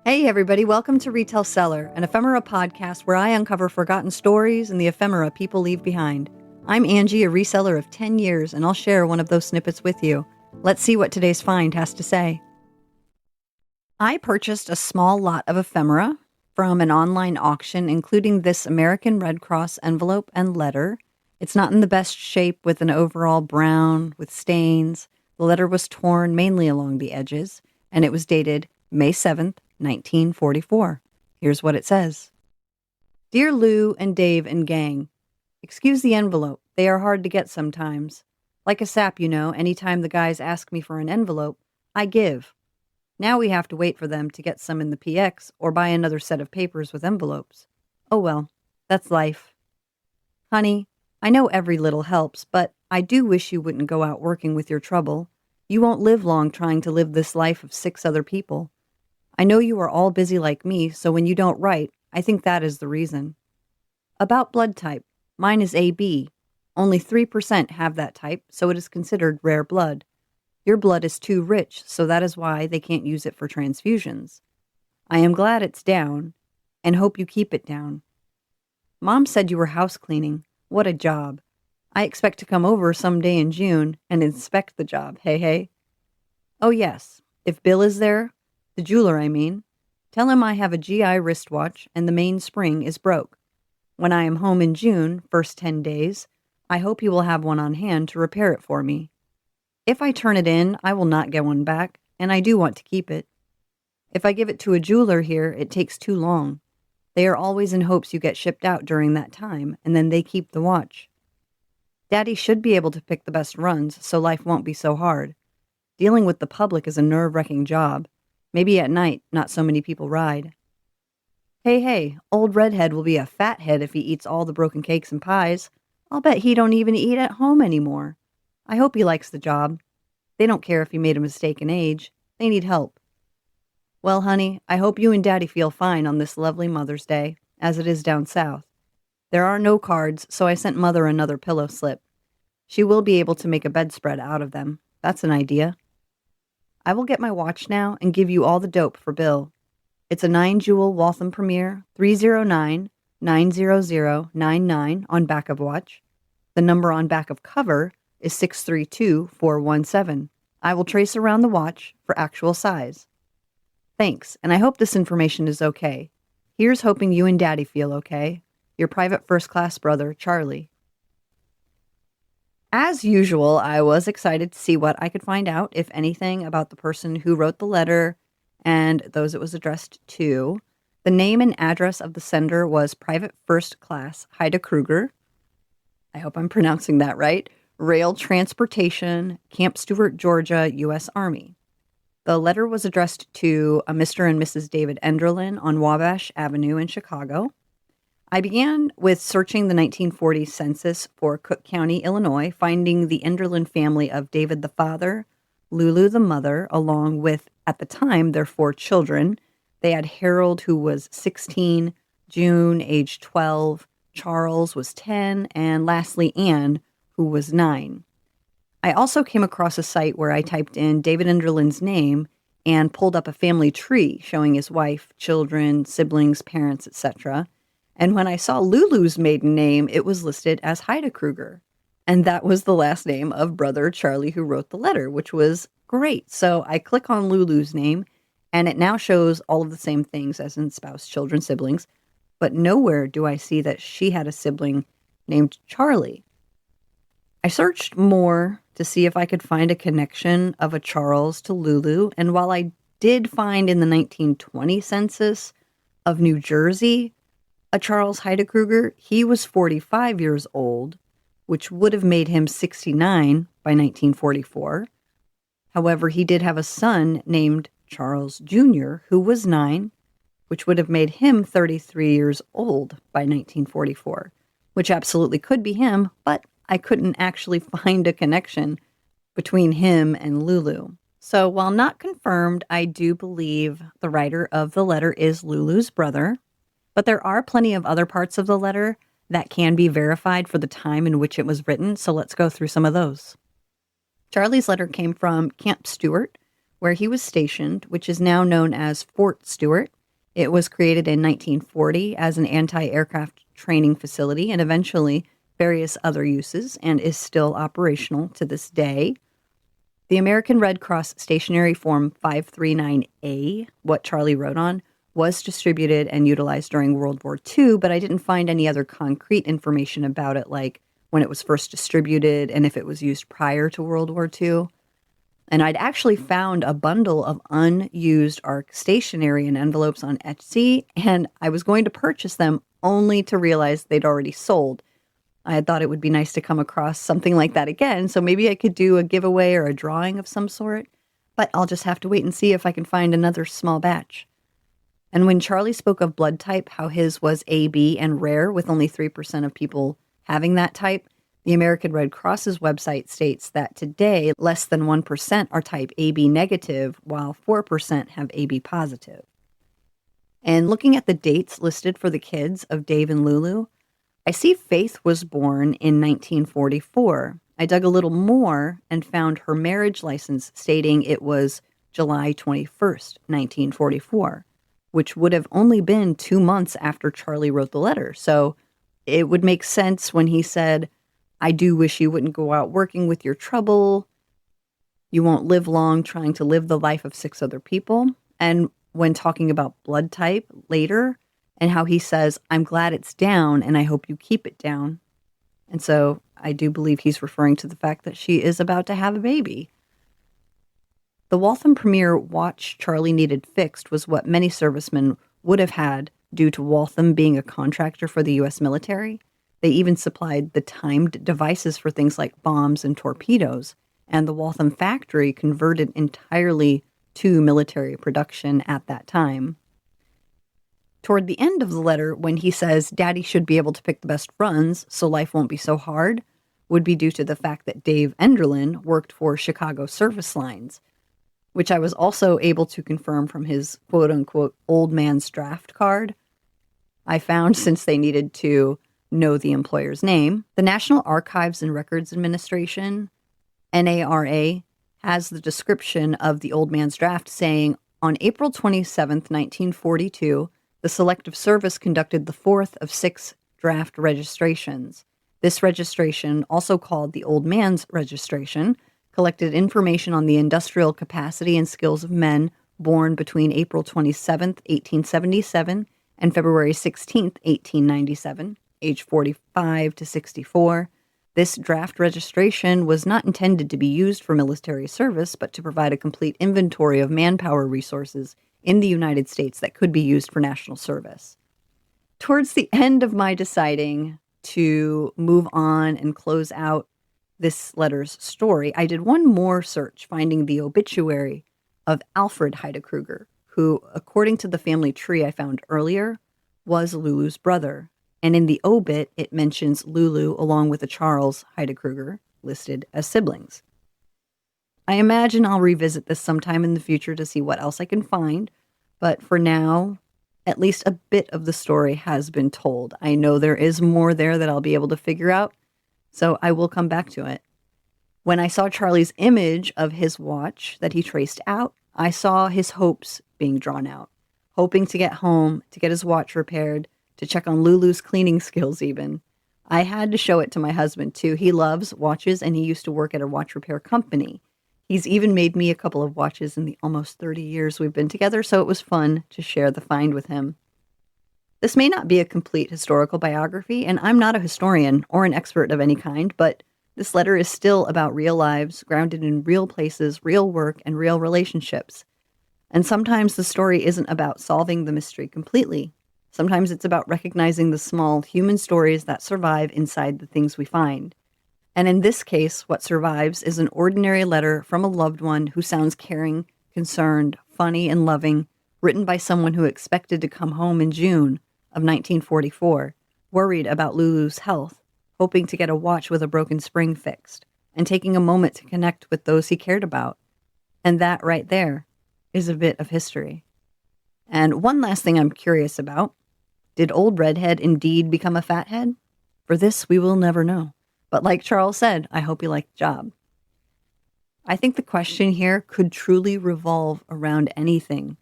Hey everybody, welcome to Retell Cellar, an ephemera podcast where I uncover forgotten stories and the ephemera people leave behind. I'm Angie, a reseller of 10 years, and I'll share one of those snippets with you. Let's see what today's find has to say. I purchased a small lot of ephemera from an online auction, including this American Red Cross envelope and letter. It's not in the best shape, with an overall brown with stains. The letter was torn mainly along the edges, and it was dated May 7th, 1944. Here's what it says. Dear Lou and Dave and gang, excuse the envelope. They are hard to get sometimes. Like a sap, anytime the guys ask me for an envelope, I give. Now we have to wait for them to get some in the PX or buy another set of papers with envelopes. Oh well, that's life. Honey, I know every little helps, but I do wish you wouldn't go out working with your trouble. You won't live long trying to live this life of 6 other people. I know you are all busy like me, so when you don't write, I think that is the reason. About blood type, mine is AB. Only 3% have that type, so it is considered rare blood. Your blood is too rich, so that is why they can't use it for transfusions. I am glad it's down, and hope you keep it down. Mom said you were house cleaning. What a job. I expect to come over someday in June and inspect the job, hey. Oh yes, if Bill is there, the jeweler I mean, tell him I have a GI wristwatch and the mainspring is broke. When I am home in June, first 10 days, I hope you will have one on hand to repair it for me. If I turn it in, I will not get one back, and I do want to keep it. If I give it to a jeweler here, it takes too long. They are always in hopes you get shipped out during that time, and then they keep the watch. Daddy should be able to pick the best runs, so life won't be so hard. Dealing with the public is a nerve-wracking job. Maybe at night, not so many people ride. Hey, old redhead will be a fathead if he eats all the broken cakes and pies. I'll bet he don't even eat at home anymore. I hope he likes the job. They don't care if he made a mistake in age. They need help. Well, honey, I hope you and Daddy feel fine on this lovely Mother's Day, as it is down south. There are no cards, so I sent Mother another pillow slip. She will be able to make a bedspread out of them. That's an idea. I will get my watch now and give you all the dope for Bill. It's a 9-jewel Waltham Premier 309-90099 on back of watch. The number on back of cover is 632417. I will trace around the watch for actual size. Thanks, and I hope this information is okay. Here's hoping you and Daddy feel okay. Your private first-class brother, Charlie. As usual, I was excited to see what I could find out, if anything, about the person who wrote the letter and those it was addressed to. The name and address of the sender was Private First Class Haida Kruger. I hope I'm pronouncing that right. Rail Transportation, Camp Stewart, Georgia, U.S. Army. The letter was addressed to a Mr. and Mrs. David Enderlin on Wabash Avenue in Chicago. I began with searching the 1940 census for Cook County, Illinois, finding the Enderlin family of David the father, Lulu the mother, along with, at the time, their 4 children. They had Harold, who was 16, June, age 12, Charles was 10, and lastly, Anne, who was 9. I also came across a site where I typed in David Enderlin's name and pulled up a family tree showing his wife, children, siblings, parents, etc. And when I saw Lulu's maiden name, it was listed as Haida Kruger. And that was the last name of brother Charlie who wrote the letter, which was great. So I click on Lulu's name, and it now shows all of the same things as in spouse, children, siblings. But nowhere do I see that she had a sibling named Charlie. I searched more to see if I could find a connection of a Charles to Lulu. And while I did find in the 1920 census of New Jersey a Charles Haida Kruger, he was 45 years old, which would have made him 69 by 1944. However, he did have a son named Charles Jr., who was 9, which would have made him 33 years old by 1944, which absolutely could be him, but I couldn't actually find a connection between him and Lulu. So while not confirmed, I do believe the writer of the letter is Lulu's brother. But there are plenty of other parts of the letter that can be verified for the time in which it was written, so let's go through some of those. Charlie's letter came from Camp Stewart, where he was stationed, which is now known as Fort Stewart. It was created in 1940 as an anti-aircraft training facility and eventually various other uses, and is still operational to this day. The American Red Cross Stationary Form 539A, what Charlie wrote on, was distributed and utilized during World War II, but I didn't find any other concrete information about it, like when it was first distributed and if it was used prior to World War II. And I'd actually found a bundle of unused ARC stationery and envelopes on Etsy, and I was going to purchase them only to realize they'd already sold. I had thought it would be nice to come across something like that again, so maybe I could do a giveaway or a drawing of some sort, but I'll just have to wait and see if I can find another small batch. And when Charlie spoke of blood type, how his was AB and rare, with only 3% of people having that type, the American Red Cross's website states that today, less than 1% are type AB negative, while 4% have AB positive. And looking at the dates listed for the kids of Dave and Lulu, I see Faith was born in 1944. I dug a little more and found her marriage license stating it was July 21st, 1944, which would have only been 2 months after Charlie wrote the letter. So it would make sense when he said, "I do wish you wouldn't go out working with your trouble. You won't live long trying to live the life of 6 other people." And when talking about blood type later, and how he says, "I'm glad it's down and I hope you keep it down." And so I do believe he's referring to the fact that she is about to have a baby. The Waltham Premier watch Charlie needed fixed was what many servicemen would have had due to Waltham being a contractor for the U.S. military. They even supplied the timed devices for things like bombs and torpedoes, and the Waltham factory converted entirely to military production at that time. Toward the end of the letter, when he says Daddy should be able to pick the best runs so life won't be so hard, would be due to the fact that Dave Enderlin worked for Chicago Service Lines, which I was also able to confirm from his quote-unquote old man's draft card. I found, since they needed to know the employer's name, the National Archives and Records Administration, NARA, has the description of the old man's draft saying, on April 27th, 1942, the Selective Service conducted the 4th of 6 draft registrations. This registration, also called the Old Man's Registration, collected information on the industrial capacity and skills of men born between April 27th, 1877 and February 16th, 1897, age 45 to 64. This draft registration was not intended to be used for military service, but to provide a complete inventory of manpower resources in the United States that could be used for national service. Towards the end of my deciding to move on and close out this letter's story, I did one more search, finding the obituary of Alfred Heidekruger, who, according to the family tree I found earlier, was Lulu's brother. And in the obit, it mentions Lulu along with a Charles Heidekruger listed as siblings. I imagine I'll revisit this sometime in the future to see what else I can find, but for now, at least a bit of the story has been told. I know there is more there that I'll be able to figure out, so I will come back to it. When I saw Charlie's image of his watch that he traced out, I saw his hopes being drawn out, hoping to get home, to get his watch repaired, to check on Lulu's cleaning skills even. I had to show it to my husband too. He loves watches and he used to work at a watch repair company. He's even made me a couple of watches in the almost 30 years we've been together, so it was fun to share the find with him. This may not be a complete historical biography, and I'm not a historian or an expert of any kind, but this letter is still about real lives, grounded in real places, real work, and real relationships. And sometimes the story isn't about solving the mystery completely. Sometimes it's about recognizing the small human stories that survive inside the things we find. And in this case, what survives is an ordinary letter from a loved one who sounds caring, concerned, funny, and loving, written by someone who expected to come home in June of 1944, worried about Lulu's health, hoping to get a watch with a broken spring fixed, and taking a moment to connect with those he cared about. And that right there is a bit of history. And one last thing I'm curious about, did Old Redhead indeed become a fathead? For this, we will never know. But like Charles said, I hope you like the job. I think the question here could truly revolve around anything.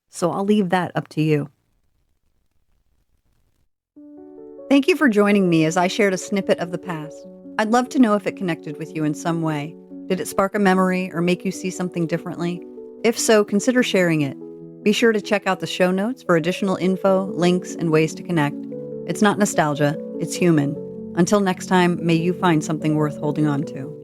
So I'll leave that up to you. Thank you for joining me as I shared a snippet of the past. I'd love to know if it connected with you in some way. Did it spark a memory or make you see something differently? If so, consider sharing it. Be sure to check out the show notes for additional info, links, and ways to connect. It's not nostalgia, it's human. Until next time, may you find something worth holding on to.